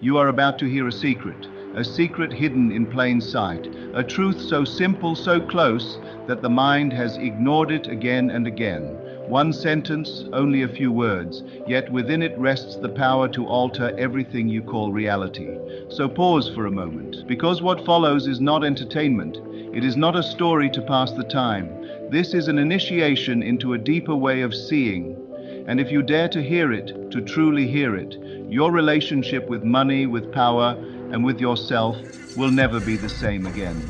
You are about to hear a secret hidden in plain sight, a truth so simple, so close, that the mind has ignored it again and again. One sentence, only a few words, yet within it rests the power to alter everything you call reality. So pause for a moment, because what follows is not entertainment. It is not a story to pass the time. This is an initiation into a deeper way of seeing. And if you dare to hear it, to truly hear it, your relationship with money, with power, and with yourself will never be the same again.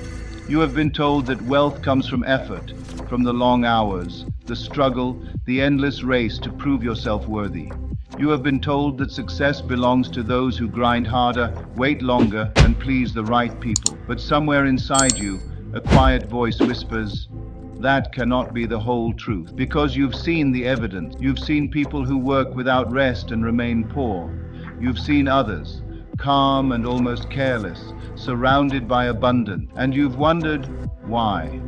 You have been told that wealth comes from effort, from the long hours, the struggle, the endless race to prove yourself worthy. You have been told that success belongs to those who grind harder, wait longer, and please the right people. But somewhere inside you, a quiet voice whispers, that cannot be the whole truth, because you've seen the evidence. You've seen people who work without rest and remain poor. You've seen others, calm and almost careless, surrounded by abundance, and you've wondered why.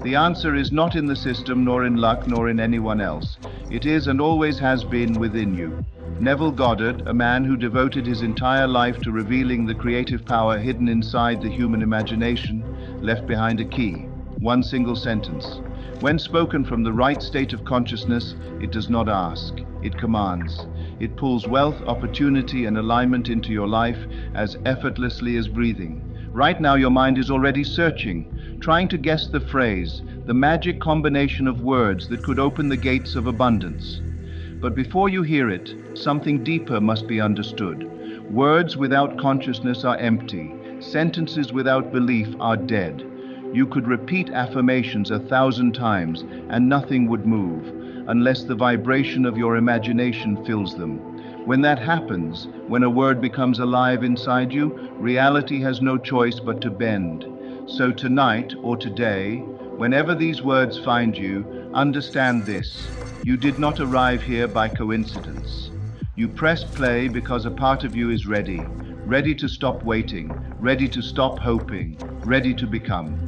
The answer is not in the system, nor in luck, nor in anyone else. It is and always has been within you. Neville Goddard, a man who devoted his entire life to revealing the creative power hidden inside the human imagination, left behind a key, one single sentence. When spoken from the right state of consciousness, it does not ask, it commands. It pulls wealth, opportunity, and alignment into your life as effortlessly as breathing. Right now your mind is already searching, trying to guess the phrase, the magic combination of words that could open the gates of abundance. But before you hear it, something deeper must be understood. Words without consciousness are empty. Sentences without belief are dead. You could repeat affirmations 1,000 times and nothing would move, unless the vibration of your imagination fills them. When that happens, when a word becomes alive inside you, reality has no choice but to bend. So tonight or today, whenever these words find you, understand this. You did not arrive here by coincidence. You pressed play because a part of you is ready, ready to stop waiting, ready to stop hoping, ready to become.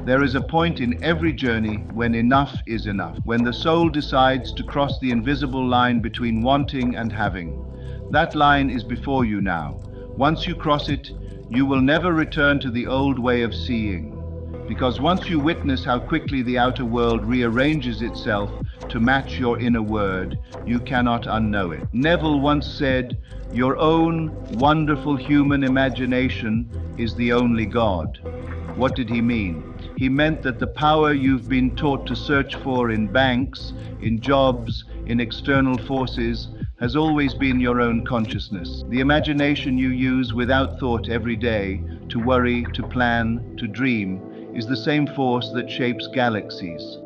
There is a point in every journey when enough is enough, when the soul decides to cross the invisible line between wanting and having. That line is before you now. Once you cross it, you will never return to the old way of seeing. Because once you witness how quickly the outer world rearranges itself to match your inner word, you cannot unknow it. Neville once said, "Your own wonderful human imagination is the only God." What did he mean? He meant that the power you've been taught to search for in banks, in jobs, in external forces, has always been your own consciousness. The imagination you use without thought every day, to worry, to plan, to dream, is the same force that shapes galaxies.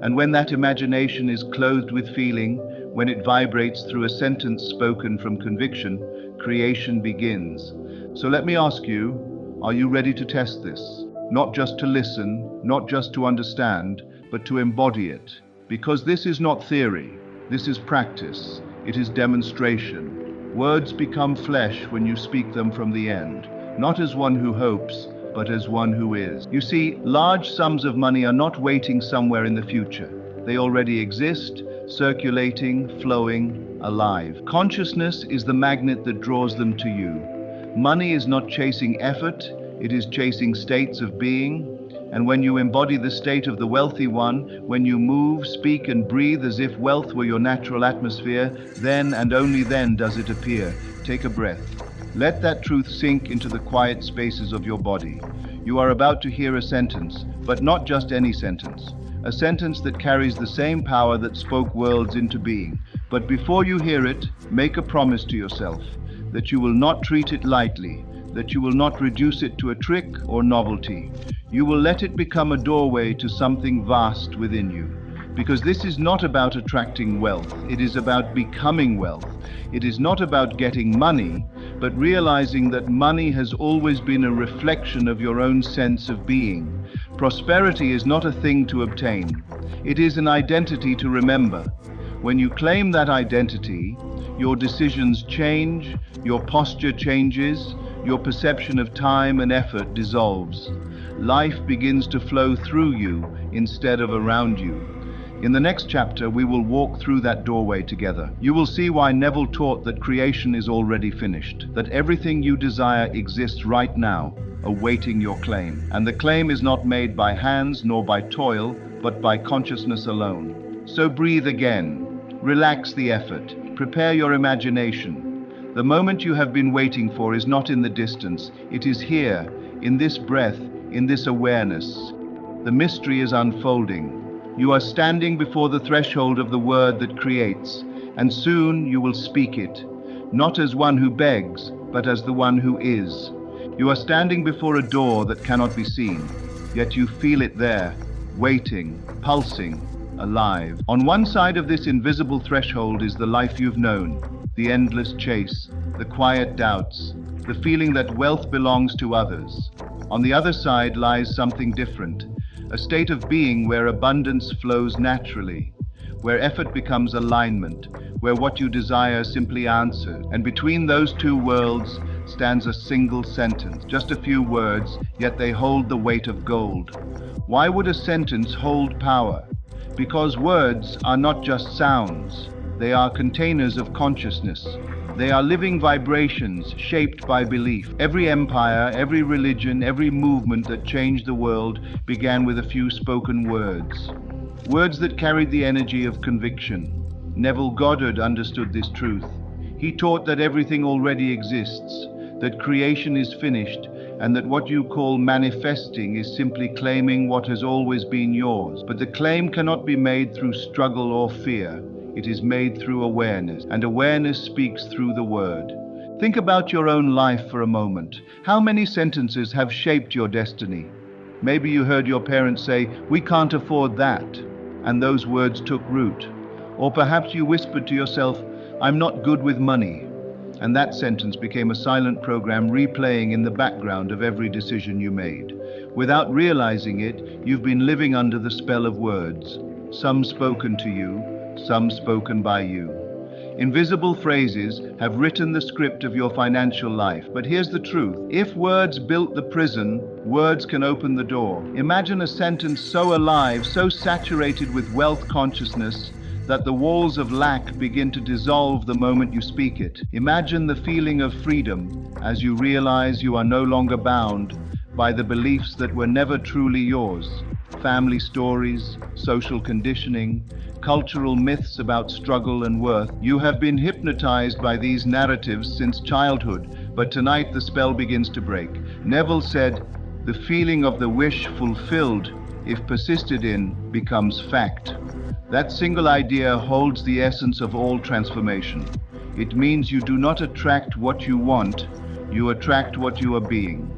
And when that imagination is clothed with feeling, when it vibrates through a sentence spoken from conviction, creation begins. So let me ask you, are you ready to test this? Not just to listen, not just to understand, but to embody it. Because this is not theory, this is practice, it is demonstration. Words become flesh when you speak them from the end, not as one who hopes, but as one who is. You see, large sums of money are not waiting somewhere in the future. They already exist, circulating, flowing, alive. Consciousness is the magnet that draws them to you. Money is not chasing effort, it is chasing states of being. And when you embody the state of the wealthy one, when you move, speak, and breathe as if wealth were your natural atmosphere, then and only then does it appear. Take a breath. Let that truth sink into the quiet spaces of your body. You are about to hear a sentence, but not just any sentence. A sentence that carries the same power that spoke worlds into being. But before you hear it, make a promise to yourself that you will not treat it lightly, that you will not reduce it to a trick or novelty. You will let it become a doorway to something vast within you. Because this is not about attracting wealth, it is about becoming wealth. It is not about getting money, but realizing that money has always been a reflection of your own sense of being. Prosperity is not a thing to obtain, it is an identity to remember. When you claim that identity, your decisions change, your posture changes, your perception of time and effort dissolves. Life begins to flow through you instead of around you. In the next chapter, we will walk through that doorway together. You will see why Neville taught that creation is already finished, that everything you desire exists right now, awaiting your claim. And the claim is not made by hands nor by toil, but by consciousness alone. So breathe again. Relax the effort. Prepare your imagination. The moment you have been waiting for is not in the distance. It is here, in this breath, in this awareness. The mystery is unfolding. You are standing before the threshold of the word that creates, and soon you will speak it, not as one who begs, but as the one who is. You are standing before a door that cannot be seen, yet you feel it there, waiting, pulsing, alive. On one side of this invisible threshold is the life you've known, the endless chase, the quiet doubts, the feeling that wealth belongs to others. On the other side lies something different, a state of being where abundance flows naturally, where effort becomes alignment, where what you desire simply answers. And between those two worlds stands a single sentence, just a few words, yet they hold the weight of gold. Why would a sentence hold power? Because words are not just sounds, they are containers of consciousness. They are living vibrations shaped by belief. Every empire, every religion, every movement that changed the world began with a few spoken words. Words that carried the energy of conviction. Neville Goddard understood this truth. He taught that everything already exists, that creation is finished, and that what you call manifesting is simply claiming what has always been yours. But the claim cannot be made through struggle or fear. It is made through awareness, and awareness speaks through the word. Think about your own life for a moment. How many sentences have shaped your destiny? Maybe you heard your parents say, "We can't afford that," and those words took root. Or perhaps you whispered to yourself, "I'm not good with money," and that sentence became a silent program replaying in the background of every decision you made. Without realizing it, you've been living under the spell of words, some spoken to you, some spoken by you. Invisible phrases have written the script of your financial life. But here's the truth. If words built the prison, words can open the door. Imagine a sentence so alive, so saturated with wealth consciousness, that the walls of lack begin to dissolve the moment you speak it. Imagine the feeling of freedom as you realize you are no longer bound by the beliefs that were never truly yours. Family stories, social conditioning, cultural myths about struggle and worth. You have been hypnotized by these narratives since childhood, but tonight the spell begins to break. Neville said, "The feeling of the wish fulfilled, if persisted in, becomes fact." That single idea holds the essence of all transformation. It means you do not attract what you want, you attract what you are being.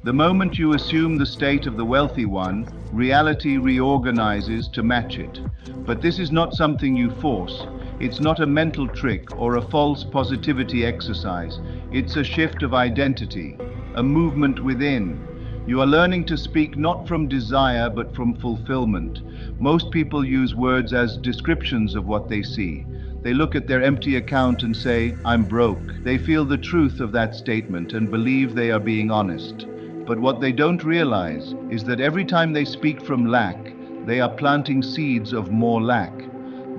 The moment you assume the state of the wealthy one, reality reorganizes to match it. But this is not something you force. It's not a mental trick or a false positivity exercise. It's a shift of identity, a movement within. You are learning to speak not from desire, but from fulfillment. Most people use words as descriptions of what they see. They look at their empty account and say, "I'm broke." They feel the truth of that statement and believe they are being honest. But what they don't realize is that every time they speak from lack, they are planting seeds of more lack.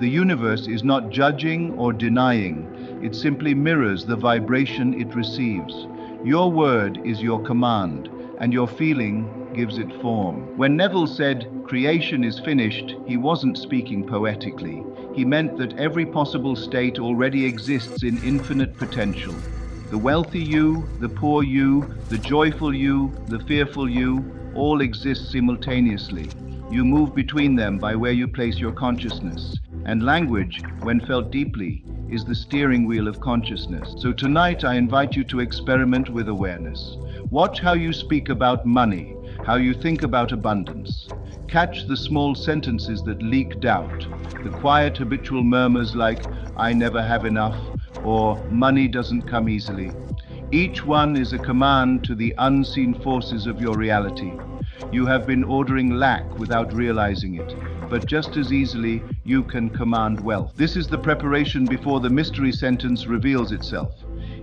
The universe is not judging or denying. It simply mirrors the vibration it receives. Your word is your command, and your feeling gives it form. When Neville said, "Creation is finished," he wasn't speaking poetically. He meant that every possible state already exists in infinite potential. The wealthy you, the poor you, the joyful you, the fearful you, all exist simultaneously. You move between them by where you place your consciousness. And language, when felt deeply, is the steering wheel of consciousness. So tonight I invite you to experiment with awareness. Watch how you speak about money, how you think about abundance. Catch the small sentences that leak doubt, the quiet habitual murmurs like, "I never have enough," or "money doesn't come easily." Each one is a command to the unseen forces of your reality. You have been ordering lack without realizing it, but just as easily you can command wealth. This is the preparation before the mystery sentence reveals itself.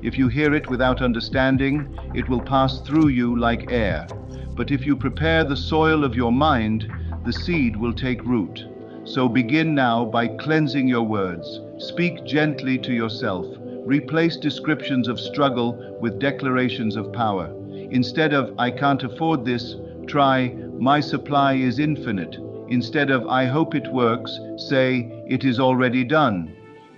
If you hear it without understanding, it will pass through you like air. But if you prepare the soil of your mind, the seed will take root. So begin now by cleansing your words. Speak gently to yourself. Replace descriptions of struggle with declarations of power. Instead of "I can't afford this," try "My supply is infinite." Instead of "I hope it works," say "It is already done."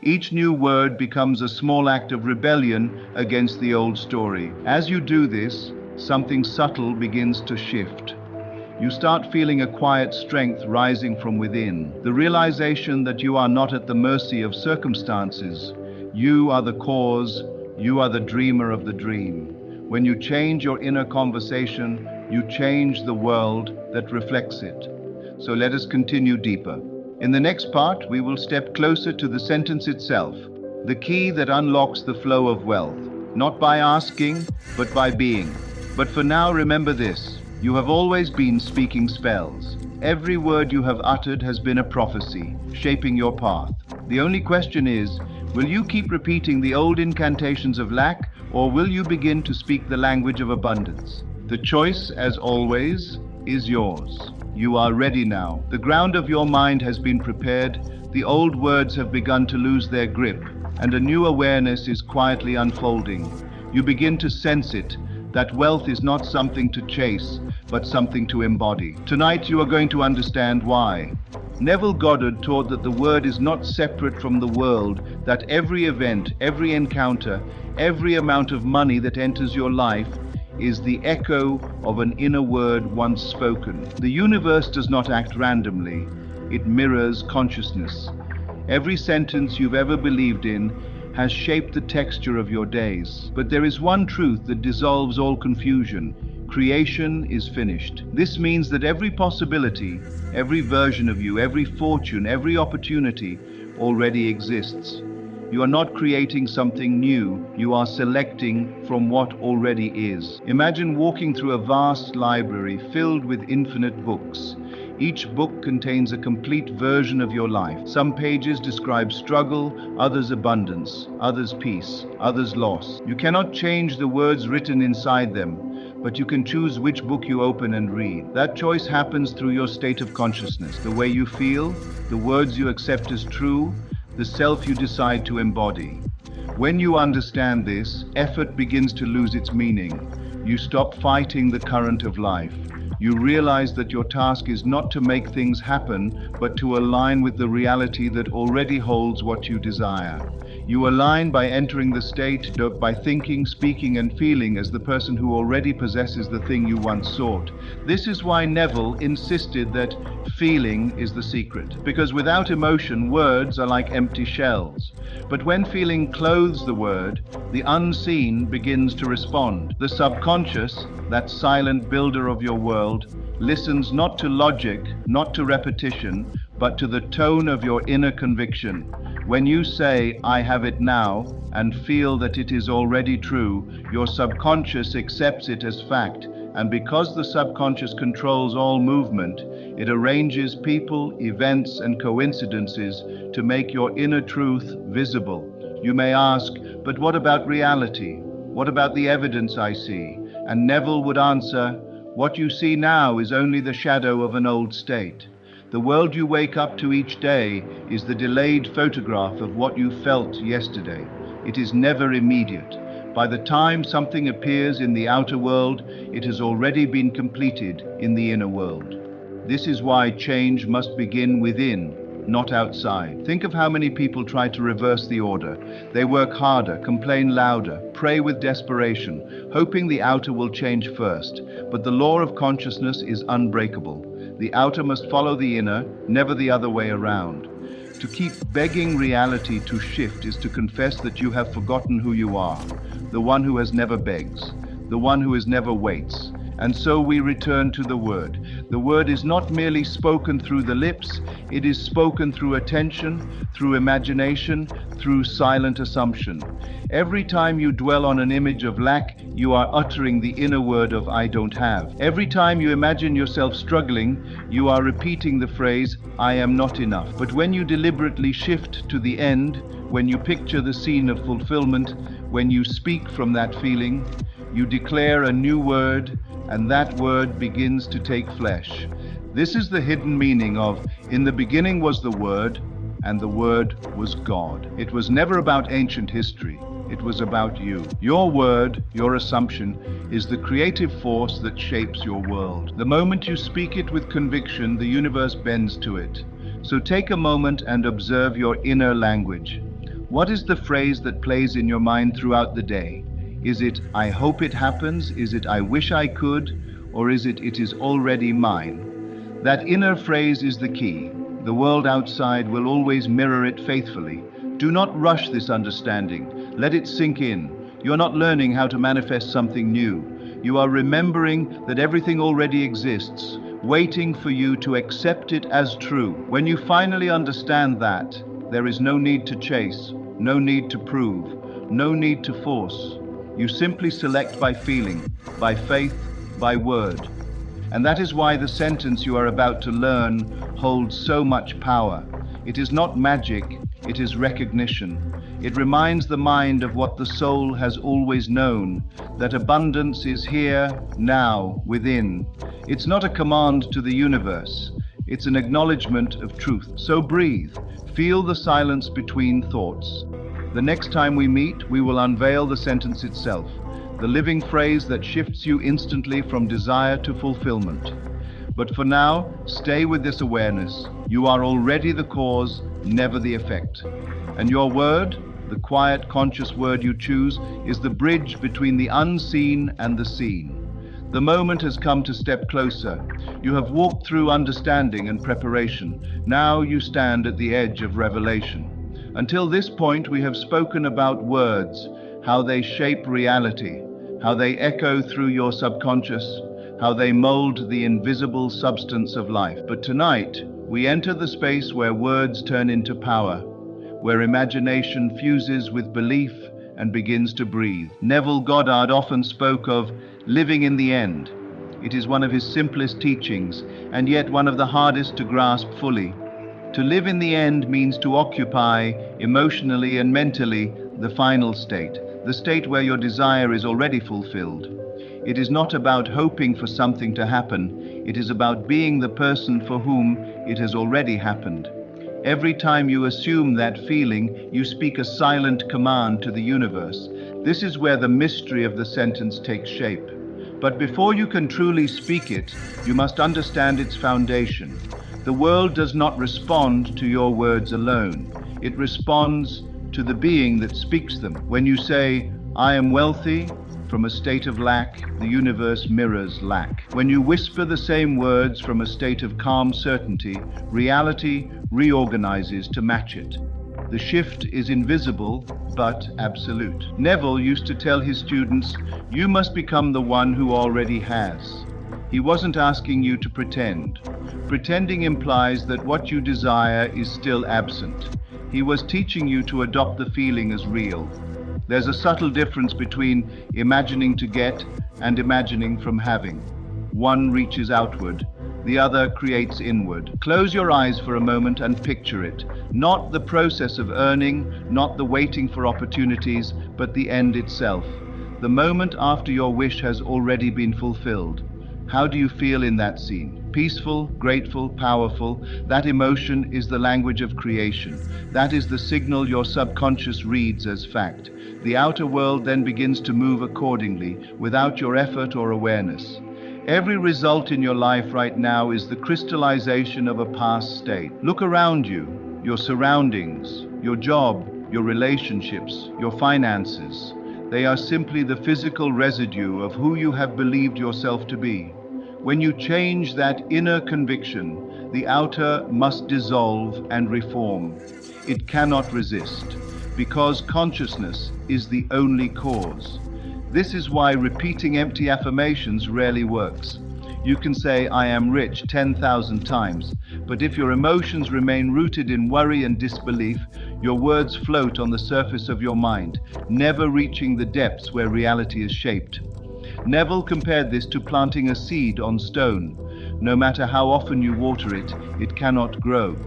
Each new word becomes a small act of rebellion against the old story. As you do this, something subtle begins to shift. You start feeling a quiet strength rising from within, the realization that you are not at the mercy of circumstances. You are the cause, you are the dreamer of the dream. When you change your inner conversation, you change the world that reflects it. So let us continue deeper. In the next part, we will step closer to the sentence itself, the key that unlocks the flow of wealth, not by asking, but by being. But for now, remember this. You have always been speaking spells. Every word you have uttered has been a prophecy, shaping your path. The only question is, will you keep repeating the old incantations of lack, or will you begin to speak the language of abundance? The choice, as always, is yours. You are ready now. The ground of your mind has been prepared, the old words have begun to lose their grip, and a new awareness is quietly unfolding. You begin to sense it, that wealth is not something to chase, but something to embody. Tonight you are going to understand why. Neville Goddard taught that the word is not separate from the world, that every event, every encounter, every amount of money that enters your life is the echo of an inner word once spoken. The universe does not act randomly, it mirrors consciousness. Every sentence you've ever believed in has shaped the texture of your days. But there is one truth that dissolves all confusion. Creation is finished. This means that every possibility, every version of you, every fortune, every opportunity already exists. You are not creating something new, you are selecting from what already is. Imagine walking through a vast library filled with infinite books. Each book contains a complete version of your life. Some pages describe struggle, others abundance, others peace, others loss. You cannot change the words written inside them, but you can choose which book you open and read. That choice happens through your state of consciousness, the way you feel, the words you accept as true, the self you decide to embody. When you understand this, effort begins to lose its meaning. You stop fighting the current of life. You realize that your task is not to make things happen, but to align with the reality that already holds what you desire. You align by entering the state, by thinking, speaking, and feeling as the person who already possesses the thing you once sought. This is why Neville insisted that feeling is the secret. Because without emotion, words are like empty shells. But when feeling clothes the word, the unseen begins to respond. The subconscious, that silent builder of your world, listens not to logic, not to repetition, but to the tone of your inner conviction. When you say, "I have it now," and feel that it is already true, your subconscious accepts it as fact. And because the subconscious controls all movement, it arranges people, events, and coincidences to make your inner truth visible. You may ask, but what about reality? What about the evidence I see? And Neville would answer, what you see now is only the shadow of an old state. The world you wake up to each day is the delayed photograph of what you felt yesterday. It is never immediate. By the time something appears in the outer world, it has already been completed in the inner world. This is why change must begin within, not outside. Think of how many people try to reverse the order. They work harder, complain louder, pray with desperation, hoping the outer will change first. But the law of consciousness is unbreakable. The outer must follow the inner, never the other way around. To keep begging reality to shift is to confess that you have forgotten who you are, the one who has never begs, the one who has never waits. And so we return to the word. The word is not merely spoken through the lips, it is spoken through attention, through imagination, through silent assumption. Every time you dwell on an image of lack, you are uttering the inner word of "I don't have." Every time you imagine yourself struggling, you are repeating the phrase, "I am not enough." But when you deliberately shift to the end, when you picture the scene of fulfillment, when you speak from that feeling, you declare a new word, and that word begins to take flesh. This is the hidden meaning of, "In the beginning was the Word, and the Word was God." It was never about ancient history. It was about you. Your word, your assumption, is the creative force that shapes your world. The moment you speak it with conviction, the universe bends to it. So take a moment and observe your inner language. What is the phrase that plays in your mind throughout the day? Is it, "I hope it happens"? Is it, "I wish I could"? Or is it, "It is already mine"? That inner phrase is the key. The world outside will always mirror it faithfully. Do not rush this understanding. Let it sink in. You're not learning how to manifest something new. You are remembering that everything already exists, waiting for you to accept it as true. When you finally understand that, there is no need to chase, no need to prove, no need to force. You simply select by feeling, by faith, by word. And that is why the sentence you are about to learn holds so much power. It is not magic, it is recognition. It reminds the mind of what the soul has always known, that abundance is here, now, within. It's not a command to the universe, it's an acknowledgement of truth. So breathe, feel the silence between thoughts. The next time we meet, we will unveil the sentence itself, the living phrase that shifts you instantly from desire to fulfillment. But for now, stay with this awareness. You are already the cause, never the effect. And your word, the quiet, conscious word you choose, is the bridge between the unseen and the seen. The moment has come to step closer. You have walked through understanding and preparation. Now you stand at the edge of revelation. Until this point, we have spoken about words, how they shape reality, how they echo through your subconscious, how they mold the invisible substance of life. But tonight, we enter the space where words turn into power, where imagination fuses with belief and begins to breathe. Neville Goddard often spoke of living in the end. It is one of his simplest teachings, and yet one of the hardest to grasp fully. To live in the end means to occupy, emotionally and mentally, the final state, the state where your desire is already fulfilled. It is not about hoping for something to happen. It is about being the person for whom it has already happened. Every time you assume that feeling, you speak a silent command to the universe. This is where the mystery of the sentence takes shape. But before you can truly speak it, you must understand its foundation. The world does not respond to your words alone. It responds to the being that speaks them. When you say, "I am wealthy," from a state of lack, the universe mirrors lack. When you whisper the same words from a state of calm certainty, reality reorganizes to match it. The shift is invisible, but absolute. Neville used to tell his students, "You must become the one who already has." He wasn't asking you to pretend. Pretending implies that what you desire is still absent. He was teaching you to adopt the feeling as real. There's a subtle difference between imagining to get and imagining from having. One reaches outward, the other creates inward. Close your eyes for a moment and picture it. Not the process of earning, not the waiting for opportunities, but the end itself. The moment after your wish has already been fulfilled. How do you feel in that scene? Peaceful, grateful, powerful. That emotion is the language of creation. That is the signal your subconscious reads as fact. The outer world then begins to move accordingly, without your effort or awareness. Every result in your life right now is the crystallization of a past state. Look around you, your surroundings, your job, your relationships, your finances. They are simply the physical residue of who you have believed yourself to be. When you change that inner conviction, the outer must dissolve and reform. It cannot resist, because consciousness is the only cause. This is why repeating empty affirmations rarely works. You can say, "I am rich" 10,000 times, but if your emotions remain rooted in worry and disbelief, your words float on the surface of your mind, never reaching the depths where reality is shaped. Neville compared this to planting a seed on stone. No matter how often you water it, it cannot grow.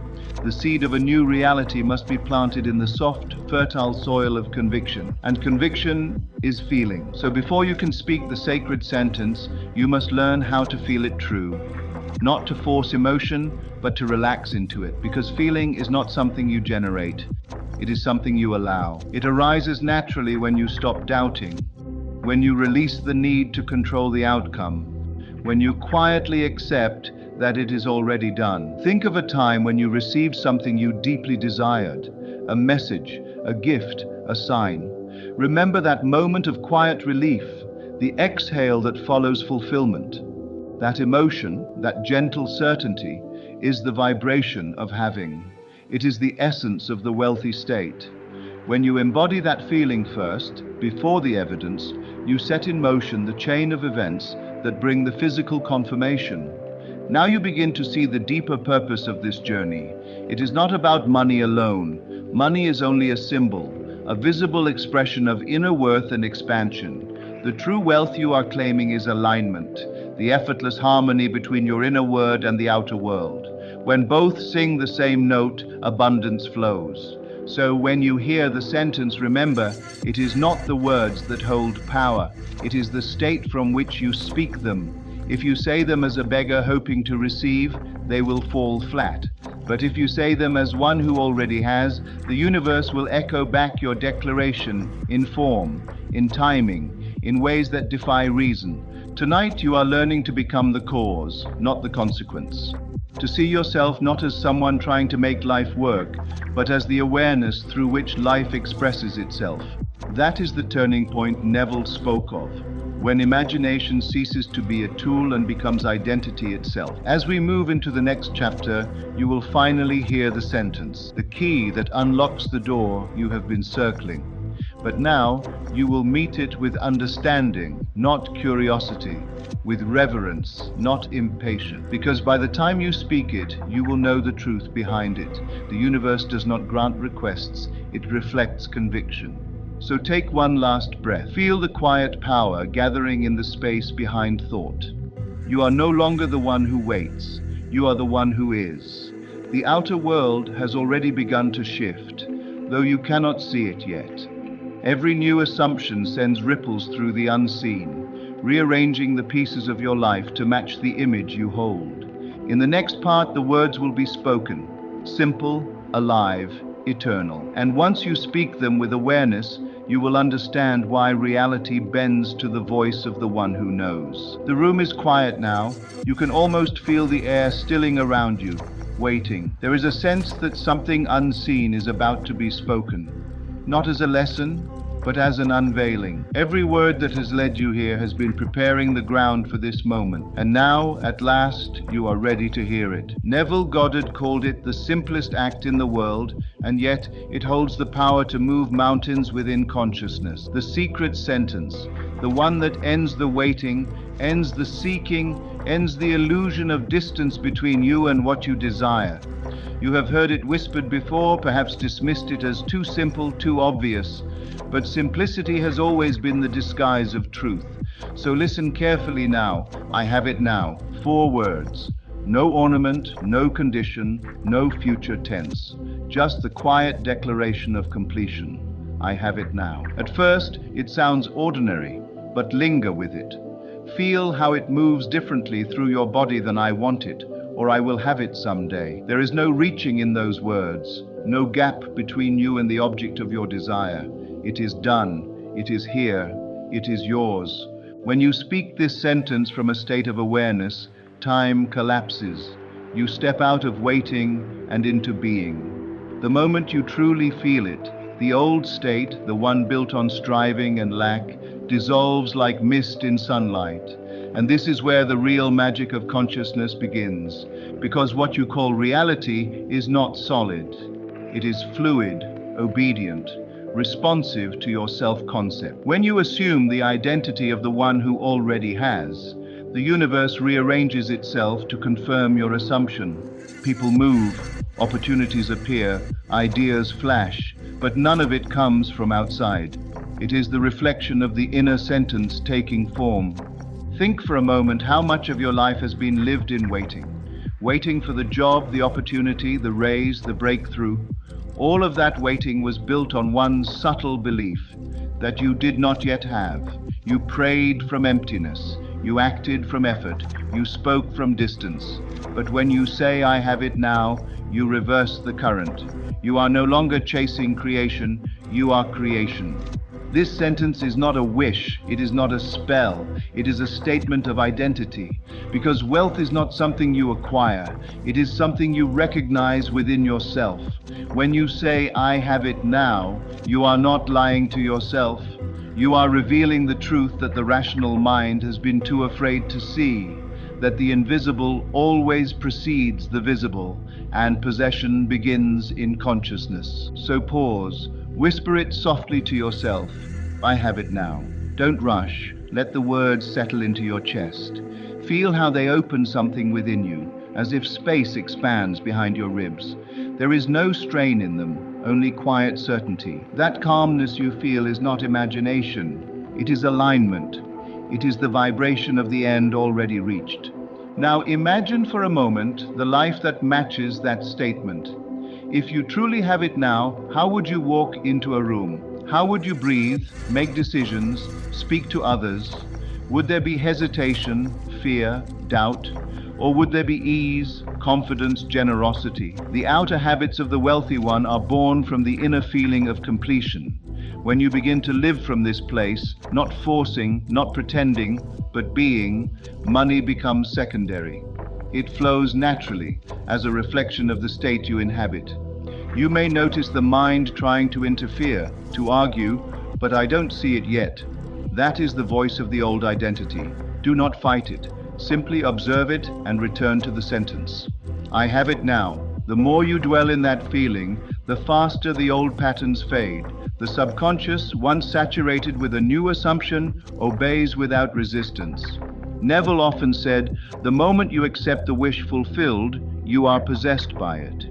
The seed of a new reality must be planted in the soft, fertile soil of conviction. And conviction is feeling. So before you can speak the sacred sentence, you must learn how to feel it true. Not to force emotion, but to relax into it. Because feeling is not something you generate. It is something you allow. It arises naturally when you stop doubting, when you release the need to control the outcome, when you quietly accept that it is already done. Think of a time when you received something you deeply desired, a message, a gift, a sign. Remember that moment of quiet relief, the exhale that follows fulfillment. That emotion, that gentle certainty, is the vibration of having. It is the essence of the wealthy state. When you embody that feeling first, before the evidence, you set in motion the chain of events that bring the physical confirmation. Now you begin to see the deeper purpose of this journey. It is not about money alone. Money is only a symbol, a visible expression of inner worth and expansion. The true wealth you are claiming is alignment, the effortless harmony between your inner word and the outer world. When both sing the same note, abundance flows. So when you hear the sentence, remember, it is not the words that hold power. It is the state from which you speak them. If you say them as a beggar hoping to receive, they will fall flat. But if you say them as one who already has, the universe will echo back your declaration in form, in timing, in ways that defy reason. Tonight you are learning to become the cause, not the consequence. To see yourself not as someone trying to make life work, but as the awareness through which life expresses itself. That is the turning point Neville spoke of, when imagination ceases to be a tool and becomes identity itself. As we move into the next chapter, you will finally hear the sentence, the key that unlocks the door you have been circling. But now, you will meet it with understanding, not curiosity, with reverence, not impatience. Because by the time you speak it, you will know the truth behind it. The universe does not grant requests, it reflects conviction. So take one last breath. Feel the quiet power gathering in the space behind thought. You are no longer the one who waits, you are the one who is. The outer world has already begun to shift, though you cannot see it yet. Every new assumption sends ripples through the unseen, rearranging the pieces of your life to match the image you hold. In the next part, the words will be spoken, simple, alive, eternal. And once you speak them with awareness, you will understand why reality bends to the voice of the one who knows. The room is quiet now. You can almost feel the air stilling around you, waiting. There is a sense that something unseen is about to be spoken, not as a lesson, but as an unveiling. Every word that has led you here has been preparing the ground for this moment. And now, at last, you are ready to hear it. Neville Goddard called it the simplest act in the world, and yet it holds the power to move mountains within consciousness. The secret sentence, the one that ends the waiting, ends the seeking, ends the illusion of distance between you and what you desire. You have heard it whispered before, perhaps dismissed it as too simple, too obvious. But simplicity has always been the disguise of truth. So listen carefully now. I have it now. 4 words. No ornament, no condition, no future tense. Just the quiet declaration of completion. I have it now. At first, it sounds ordinary, but linger with it. Feel how it moves differently through your body than I want it, or I will have it someday. There is no reaching in those words, no gap between you and the object of your desire. It is done, it is here, it is yours. When you speak this sentence from a state of awareness, time collapses. You step out of waiting and into being. The moment you truly feel it, the old state, the one built on striving and lack, dissolves like mist in sunlight. And this is where the real magic of consciousness begins, because what you call reality is not solid. It is fluid, obedient, responsive to your self-concept. When you assume the identity of the one who already has, the universe rearranges itself to confirm your assumption. People move, opportunities appear, ideas flash, but none of it comes from outside. It is the reflection of the inner sentence taking form. Think for a moment how much of your life has been lived in waiting. Waiting for the job, the opportunity, the raise, the breakthrough. All of that waiting was built on one subtle belief that you did not yet have. You prayed from emptiness. You acted from effort. You spoke from distance. But when you say, "I have it now," you reverse the current. You are no longer chasing creation, you are creation. This sentence is not a wish, it is not a spell, it is a statement of identity. Because wealth is not something you acquire, it is something you recognize within yourself. When you say, "I have it now," you are not lying to yourself. You are revealing the truth that the rational mind has been too afraid to see, that the invisible always precedes the visible, and possession begins in consciousness. So pause, whisper it softly to yourself, "I have it now." Don't rush, let the words settle into your chest. Feel how they open something within you, as if space expands behind your ribs. There is no strain in them, only quiet certainty. That calmness you feel is not imagination, it is alignment. It is the vibration of the end already reached. Now imagine for a moment the life that matches that statement. If you truly have it now, how would you walk into a room? How would you breathe, make decisions, speak to others? Would there be hesitation, fear, doubt? Or would there be ease, confidence, generosity? The outer habits of the wealthy one are born from the inner feeling of completion. When you begin to live from this place, not forcing, not pretending, but being, money becomes secondary. It flows naturally, as a reflection of the state you inhabit. You may notice the mind trying to interfere, to argue, but I don't see it yet. That is the voice of the old identity. Do not fight it. Simply observe it and return to the sentence. I have it now. The more you dwell in that feeling, the faster the old patterns fade. The subconscious, once saturated with a new assumption, obeys without resistance. Neville often said, "The moment you accept the wish fulfilled, you are possessed by it."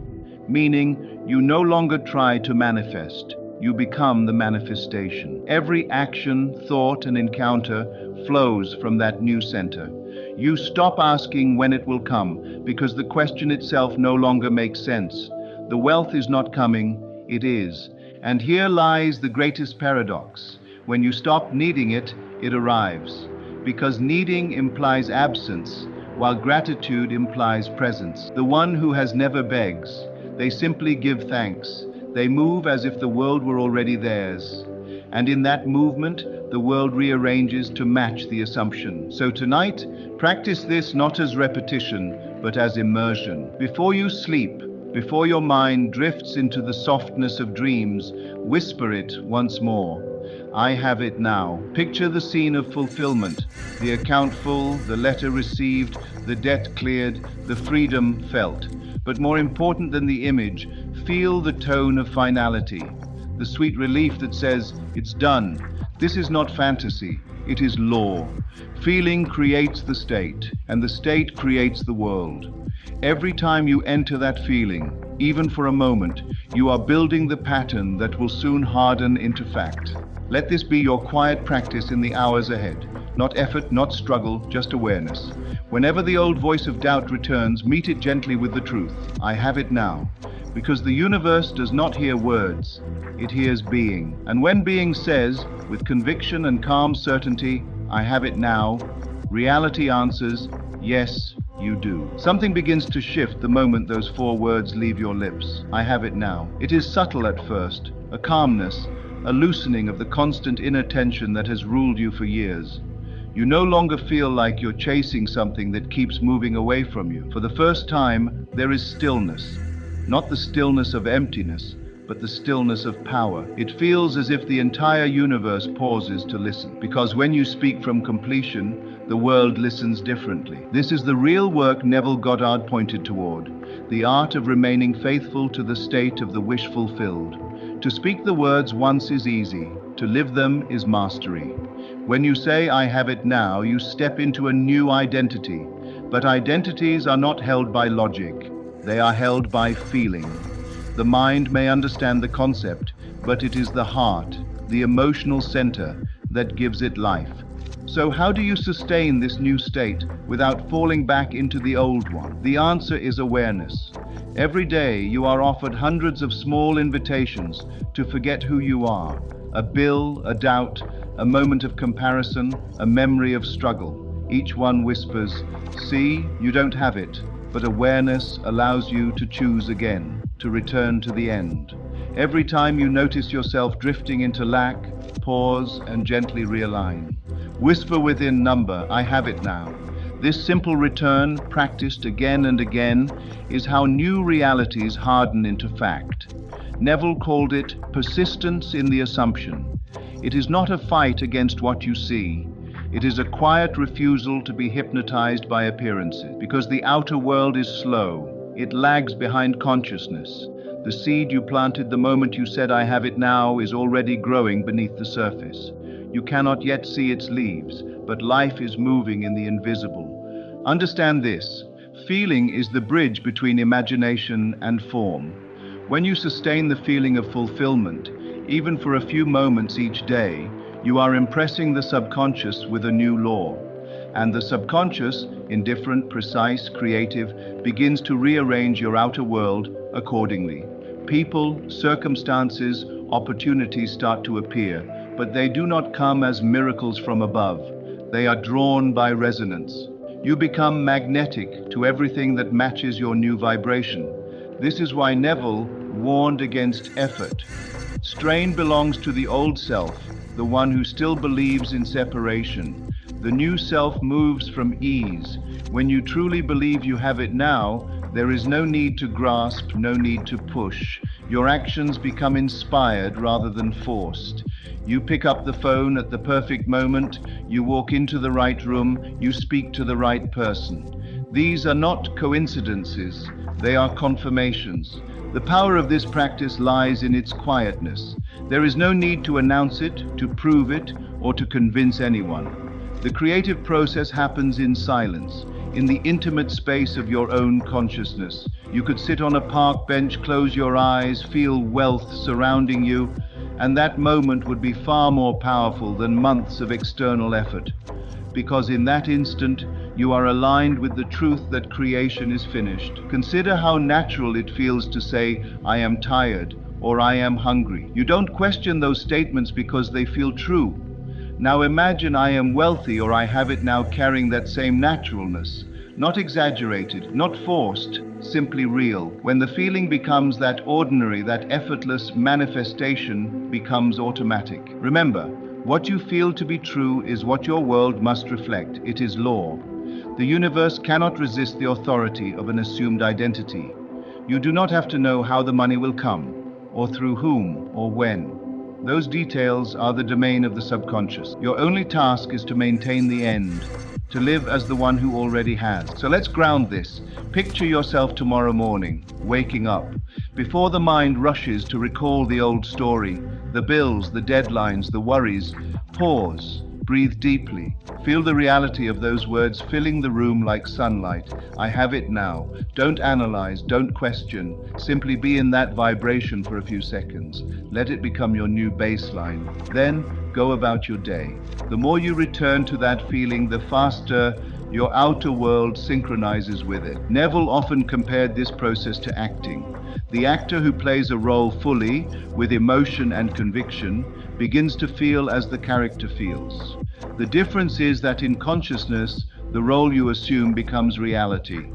Meaning, you no longer try to manifest, you become the manifestation. Every action, thought, and encounter flows from that new center. You stop asking when it will come, because the question itself no longer makes sense. The wealth is not coming, it is. And here lies the greatest paradox. When you stop needing it, it arrives. Because needing implies absence, while gratitude implies presence. The one who has never begs. They simply give thanks. They move as if the world were already theirs. And in that movement, the world rearranges to match the assumption. So tonight, practice this not as repetition, but as immersion. Before you sleep, before your mind drifts into the softness of dreams, whisper it once more. I have it now. Picture the scene of fulfillment, the account full, the letter received, the debt cleared, the freedom felt. But more important than the image, feel the tone of finality, the sweet relief that says, it's done. This is not fantasy, it is law. Feeling creates the state, and the state creates the world. Every time you enter that feeling, even for a moment, you are building the pattern that will soon harden into fact. Let this be your quiet practice in the hours ahead. Not effort, not struggle, just awareness. Whenever the old voice of doubt returns, meet it gently with the truth. I have it now. Because the universe does not hear words, it hears being. And when being says, with conviction and calm certainty, I have it now, reality answers, yes, you do. Something begins to shift the moment those four words leave your lips. I have it now. It is subtle at first, a calmness, a loosening of the constant inner tension that has ruled you for years. You no longer feel like you're chasing something that keeps moving away from you. For the first time, there is stillness. Not the stillness of emptiness, but the stillness of power. It feels as if the entire universe pauses to listen. Because when you speak from completion, the world listens differently. This is the real work Neville Goddard pointed toward, the art of remaining faithful to the state of the wish fulfilled. To speak the words once is easy, to live them is mastery. When you say, I have it now, you step into a new identity. But identities are not held by logic, they are held by feeling. The mind may understand the concept, but it is the heart, the emotional center, that gives it life. So how do you sustain this new state without falling back into the old one? The answer is awareness. Every day you are offered hundreds of small invitations to forget who you are. A bill, a doubt, a moment of comparison, a memory of struggle. Each one whispers, "See, you don't have it." But awareness allows you to choose again, to return to the end. Every time you notice yourself drifting into lack, pause and gently realign. Whisper within number, "I have it now." This simple return, practiced again and again, is how new realities harden into fact. Neville called it persistence in the assumption. It is not a fight against what you see. It is a quiet refusal to be hypnotized by appearances, because the outer world is slow. It lags behind consciousness. The seed you planted the moment you said, "I have it now," is already growing beneath the surface. You cannot yet see its leaves, but life is moving in the invisible. Understand this: feeling is the bridge between imagination and form. When you sustain the feeling of fulfillment, even for a few moments each day, you are impressing the subconscious with a new law. And the subconscious, indifferent, precise, creative, begins to rearrange your outer world accordingly. People, circumstances, opportunities start to appear, but they do not come as miracles from above. They are drawn by resonance. You become magnetic to everything that matches your new vibration. This is why Neville warned against effort. Strain belongs to the old self, the one who still believes in separation. The new self moves from ease. When you truly believe you have it now, there is no need to grasp, no need to push. Your actions become inspired rather than forced. You pick up the phone at the perfect moment, you walk into the right room, you speak to the right person. These are not coincidences, they are confirmations. The power of this practice lies in its quietness. There is no need to announce it, to prove it, or to convince anyone. The creative process happens in silence, in the intimate space of your own consciousness. You could sit on a park bench, close your eyes, feel wealth surrounding you, and that moment would be far more powerful than months of external effort. Because in that instant, you are aligned with the truth that creation is finished. Consider how natural it feels to say, "I am tired," or "I am hungry." You don't question those statements because they feel true. Now imagine, "I am wealthy," or "I have it now," carrying that same naturalness. Not exaggerated, not forced, simply real. When the feeling becomes that ordinary, that effortless manifestation becomes automatic. Remember, what you feel to be true is what your world must reflect. It is law. The universe cannot resist the authority of an assumed identity. You do not have to know how the money will come, or through whom, or when. Those details are the domain of the subconscious. Your only task is to maintain the end, to live as the one who already has. So let's ground this. Picture yourself tomorrow morning, waking up. Before the mind rushes to recall the old story, the bills, the deadlines, the worries, pause, breathe deeply. Feel the reality of those words filling the room like sunlight. "I have it now." Don't analyze, don't question. Simply be in that vibration for a few seconds. Let it become your new baseline. Then go about your day. The more you return to that feeling, the faster your outer world synchronizes with it. Neville often compared this process to acting. The actor who plays a role fully, with emotion and conviction, begins to feel as the character feels. The difference is that in consciousness, the role you assume becomes reality.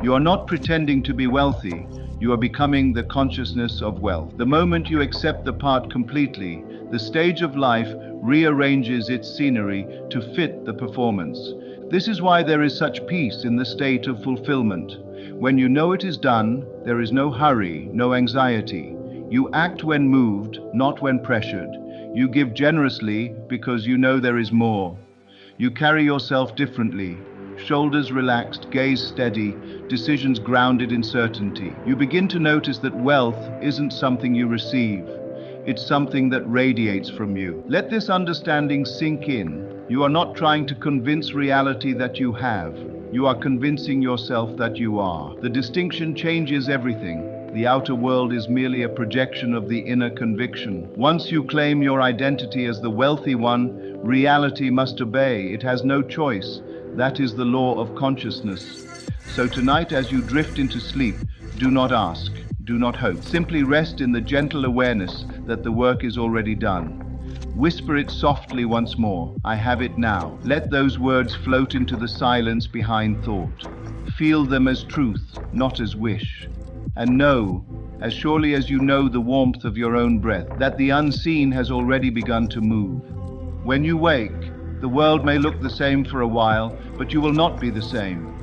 You are not pretending to be wealthy, you are becoming the consciousness of wealth. The moment you accept the part completely, the stage of life rearranges its scenery to fit the performance. This is why there is such peace in the state of fulfillment. When you know it is done, there is no hurry, no anxiety. You act when moved, not when pressured. You give generously because you know there is more. You carry yourself differently. Shoulders relaxed, gaze steady, decisions grounded in certainty. You begin to notice that wealth isn't something you receive. It's something that radiates from you. Let this understanding sink in. You are not trying to convince reality that you have. You are convincing yourself that you are. The distinction changes everything. The outer world is merely a projection of the inner conviction. Once you claim your identity as the wealthy one, reality must obey. It has no choice. That is the law of consciousness. So tonight, as you drift into sleep, do not ask, do not hope. Simply rest in the gentle awareness that the work is already done. Whisper it softly once more, I have it now. Let those words float into the silence behind thought. Feel them as truth, not as wish. And know, as surely as you know the warmth of your own breath, that the unseen has already begun to move. When you wake, the world may look the same for a while, but you will not be the same.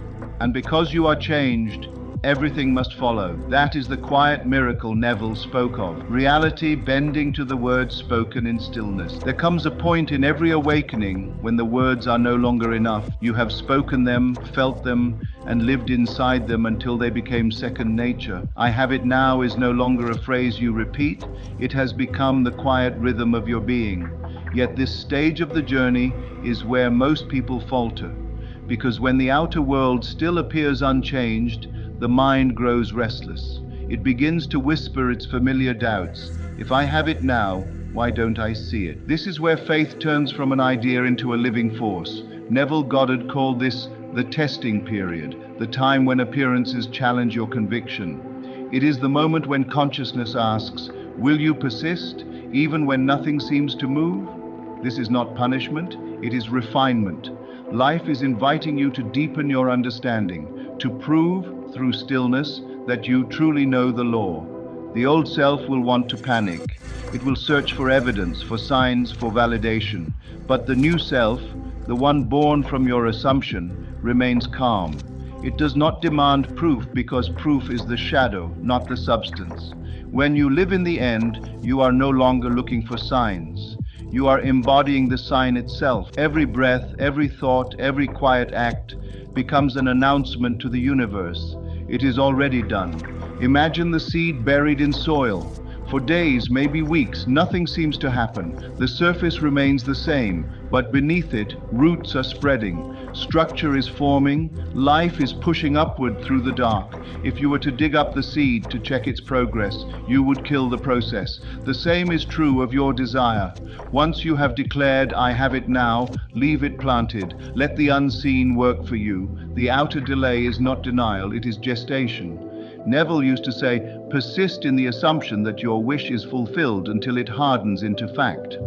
And because you are changed, everything must follow. That is the quiet miracle Neville spoke of. Reality bending to the words spoken in stillness. There comes a point in every awakening when the words are no longer enough. You have spoken them, felt them, and lived inside them until they became second nature. I have it now is no longer a phrase you repeat. It has become the quiet rhythm of your being. Yet this stage of the journey is where most people falter. Because when the outer world still appears unchanged, the mind grows restless. It begins to whisper its familiar doubts. If I have it now, why don't I see it? This is where faith turns from an idea into a living force. Neville Goddard called this the testing period, the time when appearances challenge your conviction. It is the moment when consciousness asks, will you persist, even when nothing seems to move? This is not punishment, it is refinement. Life is inviting you to deepen your understanding, to prove through stillness that you truly know the law. The old self will want to panic. It will search for evidence, for signs, for validation. But the new self, the one born from your assumption, remains calm. It does not demand proof because proof is the shadow, not the substance. When you live in the end, you are no longer looking for signs. You are embodying the sign itself. Every breath, every thought, every quiet act becomes an announcement to the universe. It is already done. Imagine the seed buried in soil. For days, maybe weeks, nothing seems to happen. The surface remains the same, but beneath it, roots are spreading. Structure is forming. Life is pushing upward through the dark. If you were to dig up the seed to check its progress, you would kill the process. The same is true of your desire. Once you have declared, I have it now, leave it planted. Let the unseen work for you. The outer delay is not denial, it is gestation. Neville used to say, persist in the assumption that your wish is fulfilled until it hardens into fact.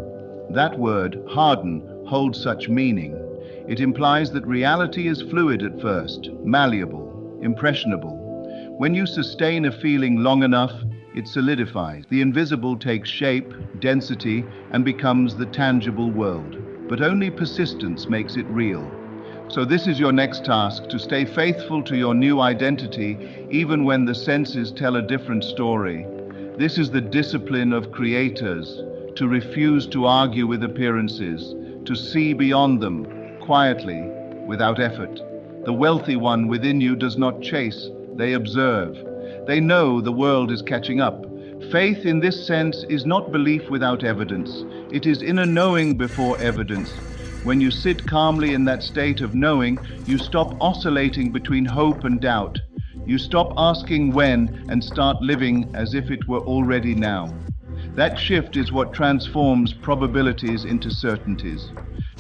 That word, harden, holds such meaning. It implies that reality is fluid at first, malleable, impressionable. When you sustain a feeling long enough, it solidifies. The invisible takes shape, density, and becomes the tangible world. But only persistence makes it real. So this is your next task, to stay faithful to your new identity, even when the senses tell a different story. This is the discipline of creators, to refuse to argue with appearances, to see beyond them, quietly, without effort. The wealthy one within you does not chase, they observe. They know the world is catching up. Faith in this sense is not belief without evidence. It is inner knowing before evidence. When you sit calmly in that state of knowing, you stop oscillating between hope and doubt. You stop asking when and start living as if it were already now. That shift is what transforms probabilities into certainties.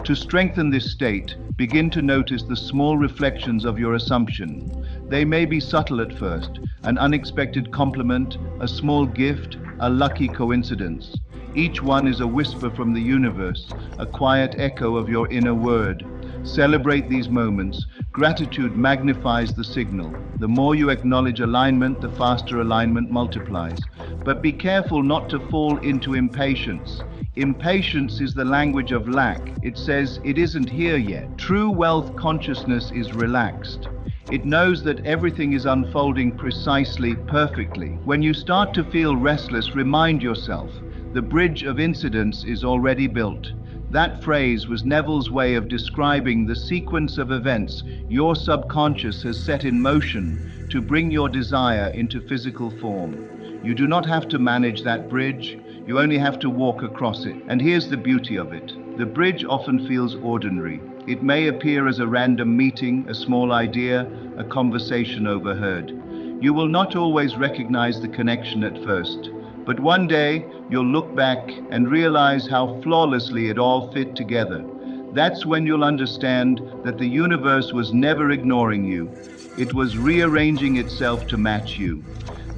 To strengthen this state, begin to notice the small reflections of your assumption. They may be subtle at first, an unexpected compliment, a small gift, a lucky coincidence. Each one is a whisper from the universe, a quiet echo of your inner word. Celebrate these moments. Gratitude magnifies the signal. The more you acknowledge alignment, the faster alignment multiplies. But be careful not to fall into impatience. Impatience is the language of lack. It says, it isn't here yet. True wealth consciousness is relaxed. It knows that everything is unfolding precisely, perfectly. When you start to feel restless, remind yourself, the bridge of incidents is already built. That phrase was Neville's way of describing the sequence of events your subconscious has set in motion to bring your desire into physical form. You do not have to manage that bridge, you only have to walk across it. And here's the beauty of it. The bridge often feels ordinary. It may appear as a random meeting, a small idea, a conversation overheard. You will not always recognize the connection at first, but one day you'll look back and realize how flawlessly it all fit together. That's when you'll understand that the universe was never ignoring you. It was rearranging itself to match you.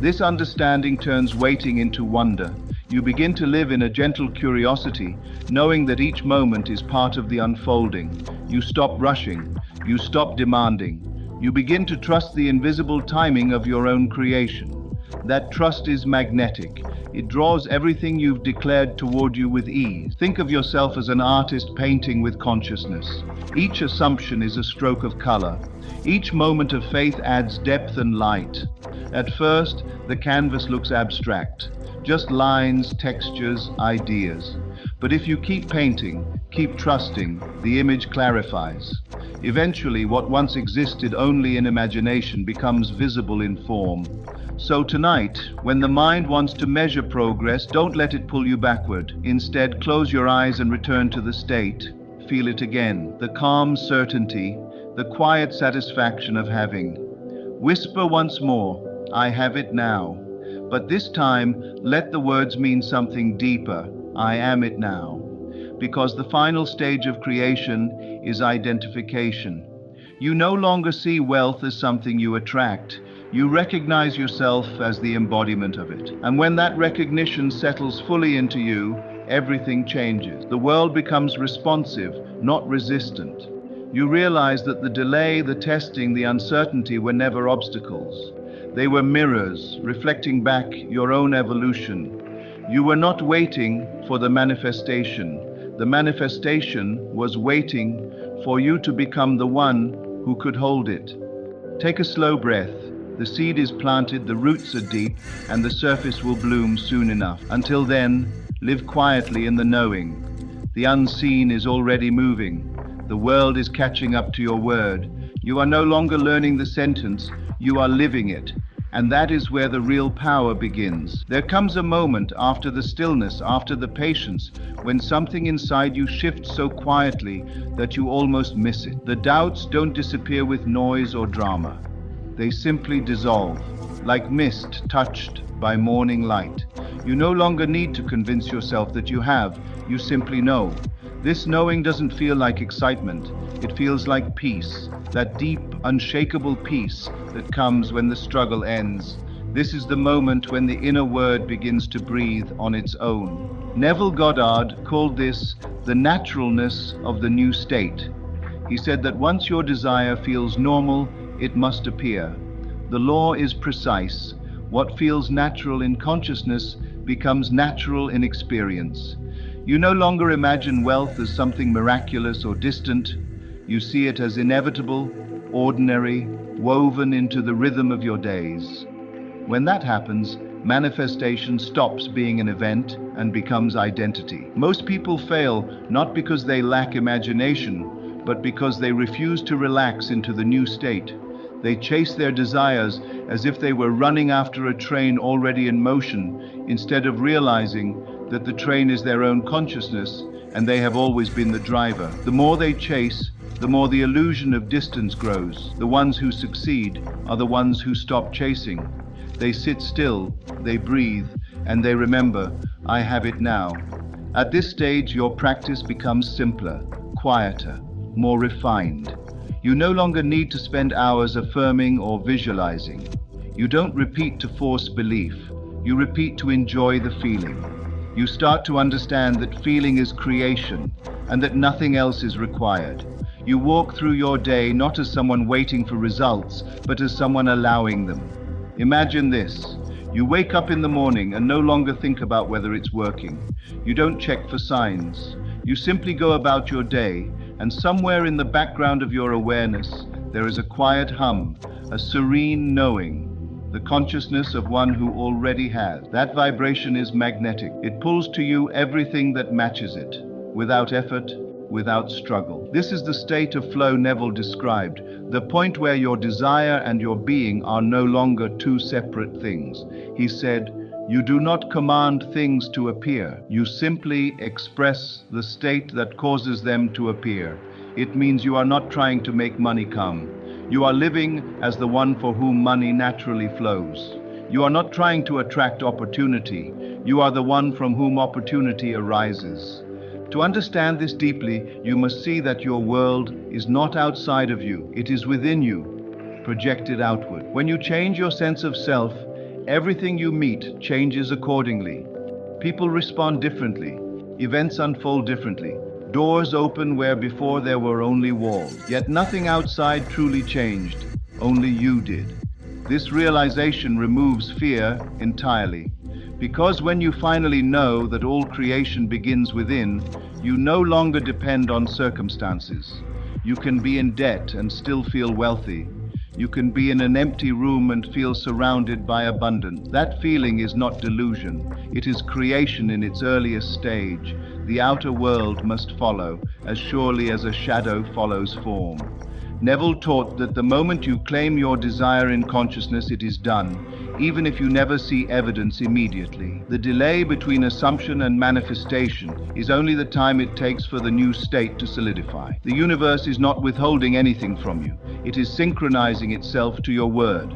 This understanding turns waiting into wonder. You begin to live in a gentle curiosity, knowing that each moment is part of the unfolding. You stop rushing. You stop demanding. You begin to trust the invisible timing of your own creation. That trust is magnetic. It draws everything you've declared toward you with ease. Think of yourself as an artist painting with consciousness. Each assumption is a stroke of color. Each moment of faith adds depth and light. At first, the canvas looks abstract, just lines, textures, ideas. But if you keep painting, keep trusting, the image clarifies. Eventually, what once existed only in imagination becomes visible in form. So tonight, when the mind wants to measure progress, don't let it pull you backward. Instead, close your eyes and return to the state. Feel it again, the calm certainty, the quiet satisfaction of having. Whisper once more, I have it now. But this time, let the words mean something deeper. I am it now. Because the final stage of creation is identification. You no longer see wealth as something you attract. You recognize yourself as the embodiment of it. And when that recognition settles fully into you, everything changes. The world becomes responsive, not resistant. You realize that the delay, the testing, the uncertainty were never obstacles. They were mirrors, reflecting back your own evolution. You were not waiting for the manifestation. The manifestation was waiting for you to become the one who could hold it. Take a slow breath. The seed is planted, the roots are deep, and the surface will bloom soon enough. Until then, live quietly in the knowing. The unseen is already moving. The world is catching up to your word. You are no longer learning the sentence, you are living it. And that is where the real power begins. There comes a moment after the stillness, after the patience, when something inside you shifts so quietly that you almost miss it. The doubts don't disappear with noise or drama. They simply dissolve, like mist touched by morning light. You no longer need to convince yourself that you have, you simply know. This knowing doesn't feel like excitement, it feels like peace, that deep, unshakable peace that comes when the struggle ends. This is the moment when the inner word begins to breathe on its own. Neville Goddard called this the naturalness of the new state. He said that once your desire feels normal, it must appear. The law is precise. What feels natural in consciousness becomes natural in experience. You no longer imagine wealth as something miraculous or distant. You see it as inevitable, ordinary, woven into the rhythm of your days. When that happens, manifestation stops being an event and becomes identity. Most people fail not because they lack imagination, but because they refuse to relax into the new state. They chase their desires as if they were running after a train already in motion, instead of realizing that the train is their own consciousness and they have always been the driver. The more they chase, the more the illusion of distance grows. The ones who succeed are the ones who stop chasing. They sit still, they breathe, and they remember, I have it now. At this stage, your practice becomes simpler, quieter, more refined. You no longer need to spend hours affirming or visualizing. You don't repeat to force belief. You repeat to enjoy the feeling. You start to understand that feeling is creation and that nothing else is required. You walk through your day not as someone waiting for results, but as someone allowing them. Imagine this. You wake up in the morning and no longer think about whether it's working. You don't check for signs. You simply go about your day, and somewhere in the background of your awareness, there is a quiet hum, a serene knowing, the consciousness of one who already has. That vibration is magnetic. It pulls to you everything that matches it, without effort, without struggle. This is the state of flow Neville described, the point where your desire and your being are no longer two separate things. He said, you do not command things to appear. You simply express the state that causes them to appear. It means you are not trying to make money come. You are living as the one for whom money naturally flows. You are not trying to attract opportunity. You are the one from whom opportunity arises. To understand this deeply, you must see that your world is not outside of you. It is within you, projected outward. When you change your sense of self, everything you meet changes accordingly. People respond differently. Events unfold differently. Doors open where before there were only walls. Yet nothing outside truly changed. Only you did. This realization removes fear entirely. Because when you finally know that all creation begins within, you no longer depend on circumstances. You can be in debt and still feel wealthy. You can be in an empty room and feel surrounded by abundance. That feeling is not delusion. It is creation in its earliest stage. The outer world must follow, as surely as a shadow follows form. Neville taught that the moment you claim your desire in consciousness, it is done, even if you never see evidence immediately. The delay between assumption and manifestation is only the time it takes for the new state to solidify. The universe is not withholding anything from you. It is synchronizing itself to your word.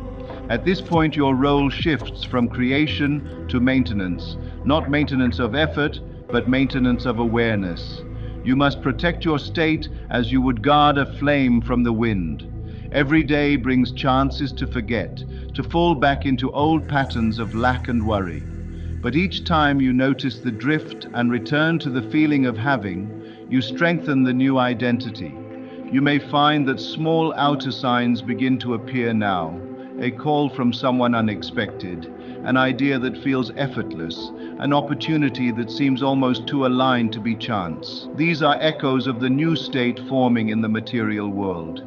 At this point, your role shifts from creation to maintenance, not maintenance of effort, but maintenance of awareness. You must protect your state as you would guard a flame from the wind. Every day brings chances to forget, to fall back into old patterns of lack and worry. But each time you notice the drift and return to the feeling of having, you strengthen the new identity. You may find that small outer signs begin to appear now, a call from someone unexpected, an idea that feels effortless, an opportunity that seems almost too aligned to be chance. These are echoes of the new state forming in the material world.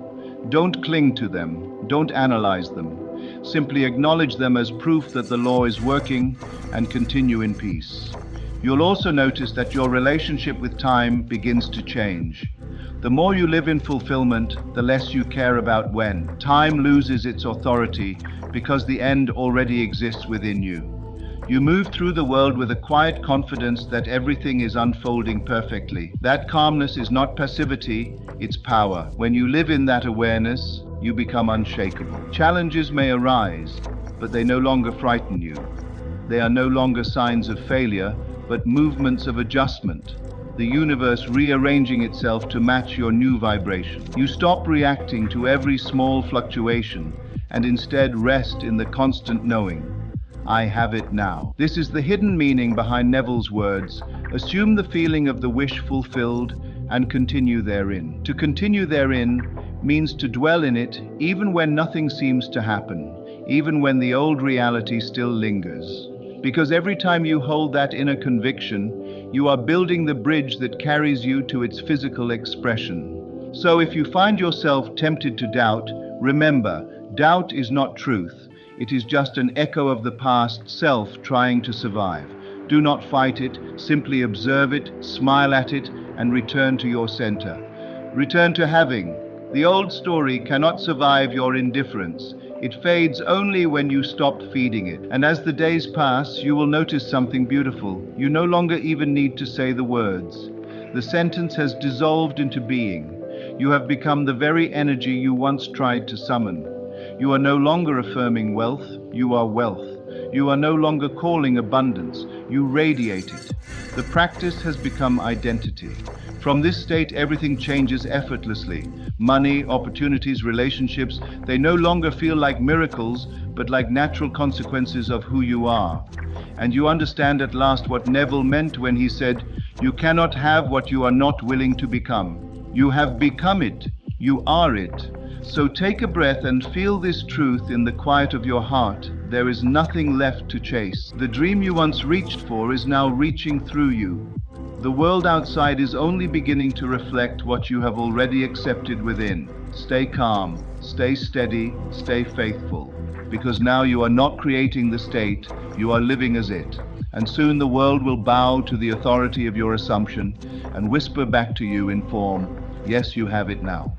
Don't cling to them, don't analyze them. Simply acknowledge them as proof that the law is working and continue in peace. You'll also notice that your relationship with time begins to change. The more you live in fulfillment, the less you care about when. Time loses its authority because the end already exists within you. You move through the world with a quiet confidence that everything is unfolding perfectly. That calmness is not passivity, it's power. When you live in that awareness, you become unshakable. Challenges may arise, but they no longer frighten you. They are no longer signs of failure, but movements of adjustment. The universe rearranging itself to match your new vibration. You stop reacting to every small fluctuation and instead rest in the constant knowing. I have it now. This is the hidden meaning behind Neville's words. Assume the feeling of the wish fulfilled and continue therein. To continue therein means to dwell in it even when nothing seems to happen, even when the old reality still lingers. Because every time you hold that inner conviction, you are building the bridge that carries you to its physical expression. So if you find yourself tempted to doubt, remember, doubt is not truth. It is just an echo of the past self trying to survive. Do not fight it, simply observe it, smile at it, and return to your center. Return to having. The old story cannot survive your indifference. It fades only when you stop feeding it. And as the days pass, you will notice something beautiful. You no longer even need to say the words. The sentence has dissolved into being. You have become the very energy you once tried to summon. You are no longer affirming wealth, you are wealth. You are no longer calling abundance, you radiate it. The practice has become identity. From this state, everything changes effortlessly. Money, opportunities, relationships, they no longer feel like miracles, but like natural consequences of who you are. And you understand at last what Neville meant when he said, "You cannot have what you are not willing to become. You have become it. You are it." So take a breath and feel this truth in the quiet of your heart. There is nothing left to chase. The dream you once reached for is now reaching through you. The world outside is only beginning to reflect what you have already accepted within. Stay calm, stay steady, stay faithful. Because now you are not creating the state, you are living as it. And soon the world will bow to the authority of your assumption and whisper back to you in form, yes, you have it now.